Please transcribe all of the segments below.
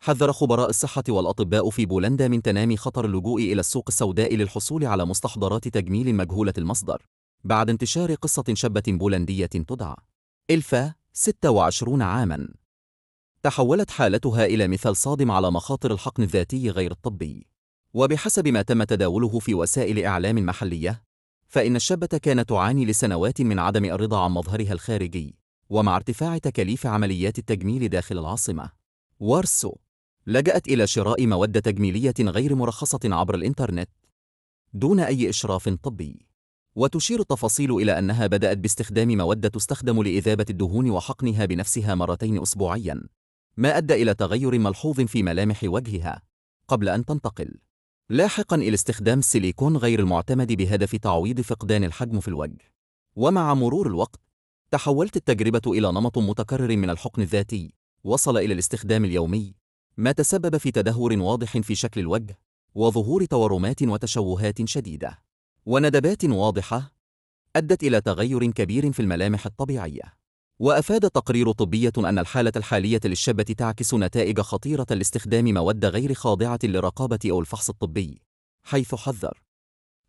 حذر خبراء الصحة والأطباء في بولندا من تنامي خطر اللجوء إلى السوق السوداء للحصول على مستحضرات تجميل مجهولة المصدر، بعد انتشار قصة شابة بولندية تدعى إلفا 26 عاماً. تحولت حالتها إلى مثال صادم على مخاطر الحقن الذاتي غير الطبي. وبحسب ما تم تداوله في وسائل إعلام محلية، فإن الشابة كانت تعاني لسنوات من عدم الرضا عن مظهرها الخارجي، ومع ارتفاع تكاليف عمليات التجميل داخل العاصمة وارسو، لجأت إلى شراء مواد تجميلية غير مرخصة عبر الإنترنت دون أي إشراف طبي. وتشير التفاصيل إلى أنها بدأت باستخدام مواد تستخدم لإذابة الدهون وحقنها بنفسها مرتين أسبوعياً، ما أدى إلى تغير ملحوظ في ملامح وجهها، قبل أن تنتقل لاحقاً إلى استخدام السيليكون غير المعتمد بهدف تعويض فقدان الحجم في الوجه. ومع مرور الوقت، تحولت التجربة إلى نمط متكرر من الحقن الذاتي وصل إلى الاستخدام اليومي، ما تسبب في تدهور واضح في شكل الوجه، وظهور تورمات وتشوهات شديدة، وندبات واضحة أدت إلى تغير كبير في الملامح الطبيعية. وأفاد تقرير طبي أن الحالة الحالية للشابة تعكس نتائج خطيرة لاستخدام مواد غير خاضعة للرقابة أو الفحص الطبي، حيث حذر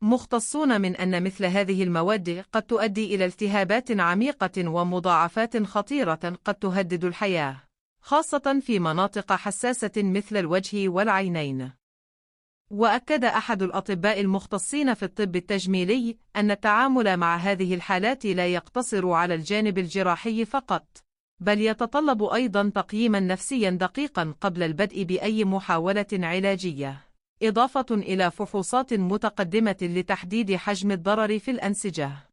مختصون من أن مثل هذه المواد قد تؤدي إلى التهابات عميقة ومضاعفات خطيرة قد تهدد الحياة، خاصة في مناطق حساسة مثل الوجه والعينين. وأكد أحد الأطباء المختصين في الطب التجميلي أن التعامل مع هذه الحالات لا يقتصر على الجانب الجراحي فقط، بل يتطلب أيضاً تقييماً نفسياً دقيقاً قبل البدء بأي محاولة علاجية، إضافة إلى فحوصات متقدمة لتحديد حجم الضرر في الأنسجة.